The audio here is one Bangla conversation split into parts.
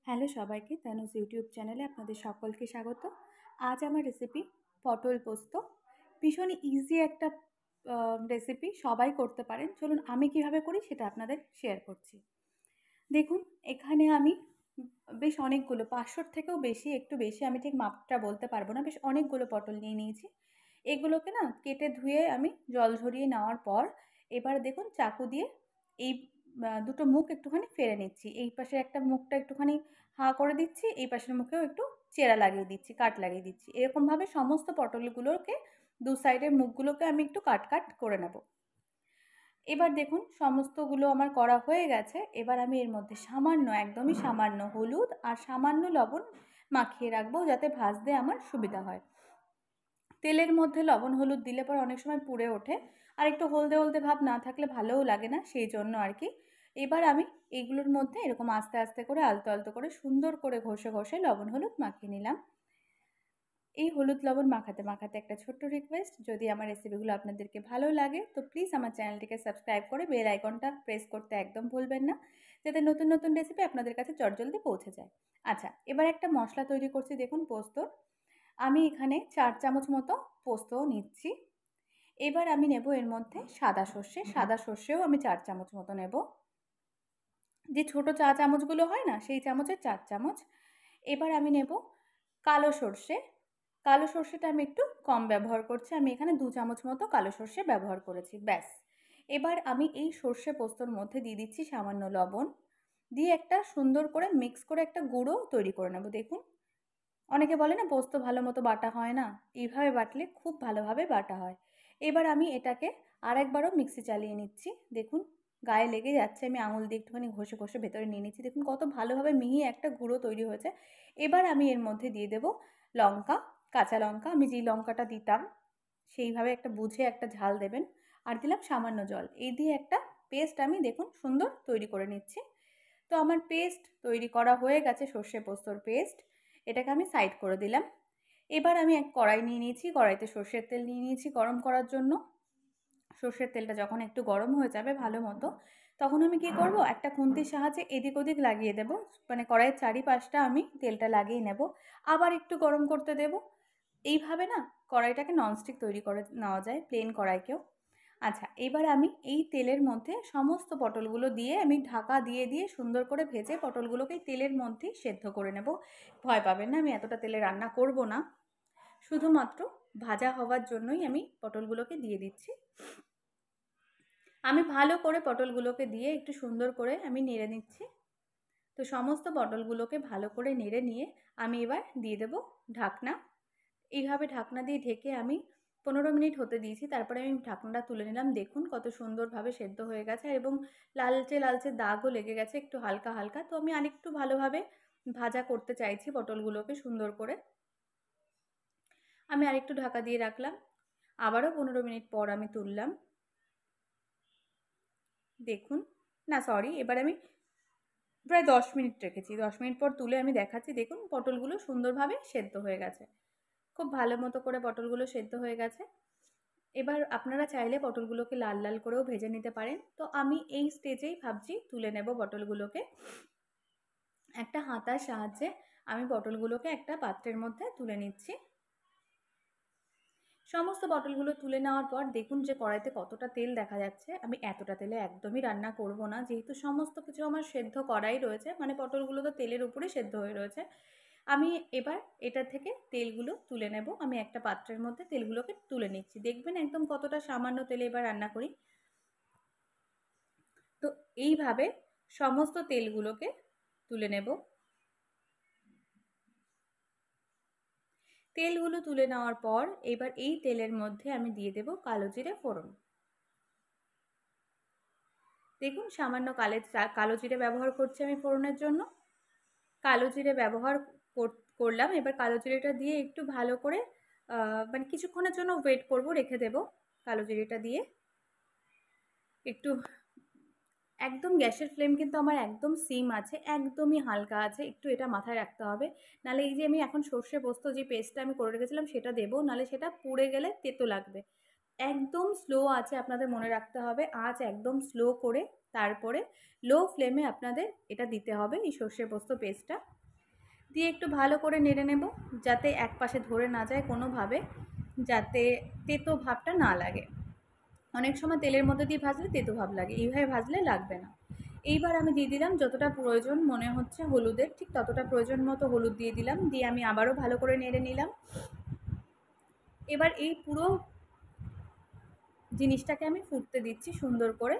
হ্যালো সবাইকে, তানুজ ইউটিউব চ্যানেলে আপনাদের সকলকে স্বাগত। আজ আমার রেসিপি পটল পোস্ত। ভীষণ ইজি একটা রেসিপি, সবাই করতে পারেন। চলুন আমি কিভাবে করি সেটা আপনাদের শেয়ার করছি। দেখুন, এখানে আমি বেশ অনেকগুলো, 500 থেকেও বেশি, একটু বেশি, আমি ঠিক মাপটা বলতে পারবো না, বেশ অনেকগুলো পটল নিয়ে নিয়েছি। এগুলোকে না কেটে ধুয়ে আমি জল ঝরিয়ে নেওয়ার পর এবার দেখুন চাকু দিয়ে এই দুটো মুখ একটুখানি ফেড়ে নিচ্ছি। এই পাশের একটা মুখটা একটুখানি হাঁ করে দিচ্ছি, এই পাশের মুখেও একটু চেরা লাগিয়ে দিচ্ছি, কাট লাগিয়ে দিচ্ছি। এরকমভাবে সমস্ত পটলগুলোকে দু সাইডের মুখগুলোকে আমি একটু কাট কাট করে নেব। এবার দেখুন সমস্তগুলো আমার করা হয়ে গেছে। এবার আমি এর মধ্যে সামান্য, একদমই সামান্য হলুদ আর সামান্য লবণ মাখিয়ে রাখবো, যাতে ভাজতে আমার সুবিধা হয়। তেলের মধ্যে লবণ হলুদ দিলে পর অনেক সময় পুড়ে ওঠে, আর একটু হলদে হলদে ভাব না থাকলে ভালোও লাগে না, সেই জন্য আর কি। এবার আমি এইগুলোর মধ্যে এরকম আস্তে আস্তে করে আলতো আলতো করে সুন্দর করে ঘষে ঘষে লবণ হলুদ মাখিয়ে নিলাম। এই হলুদ লবণ মাখাতে মাখাতে একটা ছোট্ট রিকোয়েস্ট, যদি আমার রেসিপিগুলো আপনাদেরকে ভালো লাগে তো প্লিজ আমার চ্যানেলটিকে সাবস্ক্রাইব করে বেল আইকনটা প্রেস করতে একদম ভুলবেন না, যাতে নতুন নতুন রেসিপি আপনাদের কাছে চটজলদি পৌঁছে যায়। আচ্ছা, এবার একটা মশলা তৈরি করছি। দেখুন পোস্তর, আমি এখানে 4 চামচ মতো পোস্ত নিচ্ছি। এবার আমি নেব এর মধ্যে সাদা সর্ষে। সাদা সর্ষেও আমি 4 চামচ মতো নেব। যে ছোট চা চামচগুলো হয় না, সেই চামচের 4 চামচ। এবার আমি নেব কালো সর্ষে। কালো সর্ষেটা আমি একটু কম ব্যবহার করছি, আমি এখানে 2 চামচ মতো কালো সর্ষে ব্যবহার করেছি, ব্যাস। এবার আমি এই সর্ষে পোস্তর মধ্যে দিয়ে দিচ্ছি সামান্য লবণ, দিয়ে একটা সুন্দর করে মিক্স করে একটা গুঁড়ো তৈরি করে নেব। দেখুন, অনেকে বলে না পোস্ত ভালো মতো বাটা হয় না, এইভাবে বাটলে খুব ভালোভাবে বাটা হয়। এবার আমি এটাকে আরেকবারও মিক্সি চালিয়ে নিচ্ছি। দেখুন গায়ে লেগে যাচ্ছে, আমি আঙুল দিয়ে একটুখানি ঘষে ঘষে ভেতরে নিয়ে নিচ্ছি। দেখুন কত ভালোভাবে মিহি একটা গুঁড়ো তৈরি হয়েছে। এবার আমি এর মধ্যে দিয়ে দেব লঙ্কা, কাঁচা লঙ্কা। আমি যেই লঙ্কাটা দিতাম সেইভাবে একটা বুঝে একটা ঝাল দেবেন। আর দিলাম সামান্য জল। এই দিয়ে একটা পেস্ট আমি দেখুন সুন্দর তৈরি করে নিচ্ছি। তো আমার পেস্ট তৈরি করা হয়ে গেছে, সর্ষে পোস্তর পেস্ট। এটাকে আমি সাইড করে দিলাম। এবার আমি এক কড়াই নিয়ে নিয়েছি, কড়াইতে সর্ষের তেল নিয়ে নিয়েছি গরম করার জন্য। সর্ষের তেলটা যখন একটু গরম হয়ে যাবে ভালো মতো, তখন আমি কি করব, একটা খুন্তির সাহায্যে এদিক ওদিক লাগিয়ে দেব, মানে কড়াইয়ের চারিপাশটা আমি তেলটা লাগিয়ে নেব, আবার একটু গরম করতে দেব। এইভাবে না কড়াইটাকে ননস্টিক তৈরি করে নেওয়া যায়, প্লেন কড়াইকেও। আচ্ছা, এবার আমি এই তেলের মধ্যে সমস্ত পটলগুলো দিয়ে আমি ঢাকা দিয়ে দিয়ে সুন্দর করে ভেজে পটলগুলোকে তেলের মধ্যেই সেদ্ধ করে নেব। ভয় পাবেন না, আমি এতটা তেলে রান্না করব না, শুধুমাত্র ভাজা হওয়ার জন্যই আমি পটলগুলোকে দিয়ে দিচ্ছি। আমি ভালো করে পটলগুলোকে দিয়ে একটু সুন্দর করে আমি নেড়ে নিচ্ছি। তো সমস্ত পটলগুলোকে ভালো করে নেড়ে নিয়ে আমি এবার দিয়ে দেব ঢাকনা। এইভাবে ঢাকনা দিয়ে ঢেকে আমি 15 মিনিট হতে দিয়েছি। তারপরে আমি ঢাকনাটা তুলে নিলাম। দেখুন কত সুন্দরভাবে সেদ্ধ হয়ে গেছে এবং লালচে লালচে দাগও লেগে গেছে একটু হালকা হালকা। তো আমি আরেকটু ভালোভাবে ভাজা করতে চাইছি পটলগুলোকে সুন্দর করে। আমি আরেকটু ঢাকা দিয়ে রাখলাম। আবারও 15 মিনিট পর আমি তুললাম। দেখুন, না সরি, এবার আমি প্রায় 10 মিনিট রেখেছি। 10 মিনিট পর তুলে আমি দেখাচ্ছি। দেখুন পটলগুলো সুন্দরভাবে সেদ্ধ হয়ে গেছে। খুব ভালো মতো করে পটলগুলো সেদ্ধ হয়ে গেছে। এবার আপনারা চাইলে পটলগুলোকে লাল লাল করেও ভেজে নিতে পারেন। তো আমি এই স্টেজেই ভাবছি তুলে নেব পটলগুলোকে। একটা হাতার সাহায্যে আমি পটলগুলোকে একটা পাত্রের মধ্যে তুলে নিচ্ছি। সমস্ত পটলগুলো তুলে নেওয়ার পর দেখুন যে কড়াইতে কতটা তেল দেখা যাচ্ছে। আমি এতটা তেলে একদমই রান্না করব না, যেহেতু সমস্ত কিছু আমার সেদ্ধ করাই রয়েছে, মানে পটলগুলো তো তেলের উপরে সেদ্ধ হয়ে রয়েছে। আমি এবার এটা থেকে তেলগুলো তুলে নেব। আমি একটা পাত্রের মধ্যে তেলগুলোকে তুলে নিচ্ছি। দেখবেন একদম কতটা সামান্য তেলে এবার রান্না করি। তো এইভাবে সমস্ত তেলগুলোকে তুলে নেব। তেলগুলো তুলে নেওয়ার পর এবার এই তেলের মধ্যে আমি দিয়ে দেব কালো জিরে ফোড়ন। দেখুন সামান্য কালো জিরে ব্যবহার করছি আমি ফোড়নের জন্য। কালো জিরে ব্যবহার করলাম। এবার কালো জিরেটা দিয়ে একটু ভালো করে মানে কিছুক্ষণের জন্য ওয়েট করব, রেখে দেব। কালো জিরেটা দিয়ে একটু, একদম গ্যাসের ফ্লেম কিন্তু আমার একদম সিম আছে, একদমই হালকা আছে, একটু এটা মাথায় রাখতে হবে। নাহলে এই যে আমি এখন সর্ষে পোস্ত যে পেস্টটা আমি করে রেখেছিলাম সেটা দেবো, নাহলে সেটা পুড়ে গেলে তেতো লাগবে। একদম স্লো আছে, আপনাদের মনে রাখতে হবে আঁচ একদম স্লো করে তারপরে লো ফ্লেমে আপনাদের এটা দিতে হবে, এই সর্ষে পোস্ত পেস্টটা দিয়ে একটু ভালো করে নেড়ে নেব, যাতে এক পাশে ধরে না যায় কোনোভাবে, যাতে তেতো ভাবটা না লাগে। অনেক সময় তেলের মধ্যে দিয়ে ভাজলে তেতো ভাব লাগে, এইভাবে ভাজলে লাগবে না। এইবার আমি দিয়ে দিলাম যতটা প্রয়োজন মনে হচ্ছে হলুদের, ঠিক ততটা প্রয়োজন মতো হলুদ দিয়ে দিলাম, দিয়ে আমি আবারও ভালো করে নেড়ে নিলাম। এবার এই পুরো জিনিসটাকে আমি ফুটতে দিচ্ছি সুন্দর করে।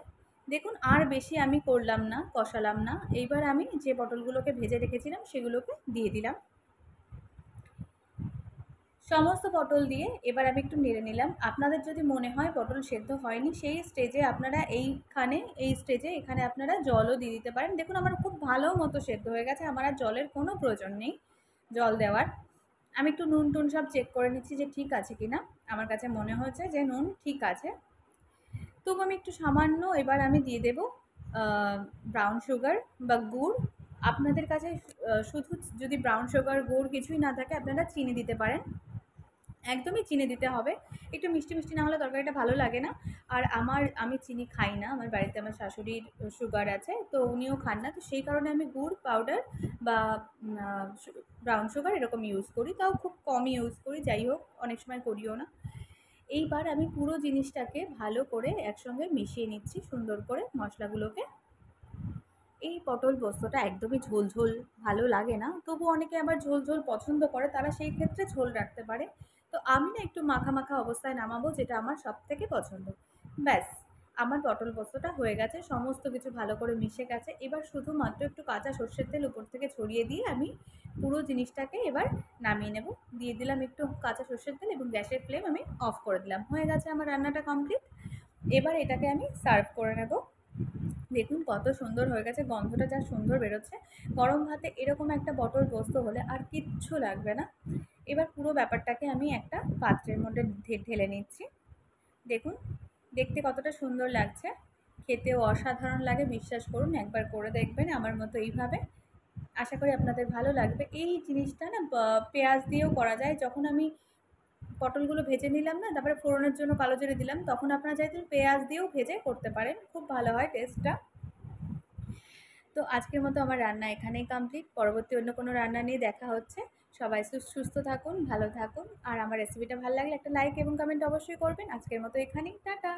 দেখুন আর বেশি আমি করলাম না, কষালাম না। এইবার আমি যে পটলগুলোকে ভেজে রেখেছিলাম সেগুলোকে দিয়ে দিলাম, সমস্ত পটল দিয়ে এবার আমি একটু নেড়ে নিলাম। আপনাদের যদি মনে হয় পটল সেদ্ধ হয়নি, সেই স্টেজে আপনারা এই স্টেজে এখানে আপনারা জলও দিয়ে দিতে পারেন। দেখুন আমার খুব ভালো মতো সেদ্ধ হয়ে গেছে, আমার আর জলের কোনো প্রয়োজন নেই জল দেওয়ার। আমি একটু নুন টুন সব চেক করে নিচ্ছি যে ঠিক আছে কিনা, আমার কাছে মনে হয়েছে যে নুন ঠিক আছে। তবু আমি একটু সামান্য এবার আমি দিয়ে দেবো ব্রাউন সুগার বা গুড়। আপনাদের কাছে শুধু যদি ব্রাউন সুগার গুড় কিছুই না থাকে আপনারা চিনি দিতে পারেন, একদমই চিনি দিতে হবে। একটু মিষ্টি মিষ্টি না হলে তরকারিটা ভালো লাগে না। আর আমি চিনি খাই না, আমার বাড়িতে আমার শাশুড়ির সুগার আছে, তো উনিও খান না, তো সেই কারণে আমি গুড় পাউডার বা ব্রাউন সুগার এরকম ইউজ করি, তাও খুব কমই ইউজ করি, যাই হোক অনেক সময় করিও না। এইবার আমি পুরো জিনিসটাকে ভালো করে একসঙ্গে মিশিয়ে নিচ্ছি সুন্দর করে মশলাগুলোকে। এই পটল পোস্তটা একদমই ঝোল ঝোল ভালো লাগে না, তবু অনেকে আবার ঝোল ঝোল পছন্দ করে, তারা সেই ক্ষেত্রে ঝোল রাখতে পারে। তো আমি না একটু মাখা মাখা অবস্থায় নামাবো, যেটা আমার সব থেকে পছন্দ। ব্যাস, আমার পটল পোস্তটা হয়ে গেছে, সমস্ত কিছু ভালো করে মিশে গেছে। এবার শুধুমাত্র একটু কাঁচা সর্ষের তেল উপর থেকে ছড়িয়ে দিয়ে আমি পুরো জিনিসটাকে এবার নামিয়ে নেব। দিয়ে দিলাম একটু কাঁচা সর্ষের তেল এবং গ্যাসের ফ্লেম আমি অফ করে দিলাম, হয়ে গেছে আমার রান্নাটা কমপ্লিট। এবার এটাকে আমি সার্ভ করে নেব। দেখুন কত সুন্দর হয়ে গেছে, গন্ধটা যা সুন্দর বেরোচ্ছে। গরম ভাতে এরকম একটা পটল পোস্ত হলে আর কিচ্ছু লাগবে না। এবার পুরো ব্যাপারটাকে আমি একটা পাত্রের মধ্যে ঢেলে নিচ্ছি। দেখুন দেখতে কতটা সুন্দর লাগছে, খেতেও অসাধারণ লাগে, বিশ্বাস করুন একবার করে দেখবেন আমার মতো এইভাবে। আশা করি আপনাদের ভালো লাগবে। এই জিনিসটা না পেঁয়াজ দিয়েও করা যায়। যখন আমি পটলগুলো ভেজে নিলাম না, তারপরে ফোড়নের জন্য কালো জিরে দিলাম, তখন আপনারা চাইলে পেঁয়াজ দিয়েও ভেজে করতে পারেন, খুব ভালো হয় টেস্টটা। তো আজকের মতো আমার রান্না এখানেই কমপ্লিট, পরবর্তী অন্য কোনো রান্না নিয়ে দেখা হচ্ছে। সবাই সুস্থ থাকুন, ভালো থাকুন, আর আমার রেসিপিটা ভালো লাগলে একটা লাইক এবং কমেন্ট অবশ্যই করবেন। আজকের মতো এখানেই, টাটা।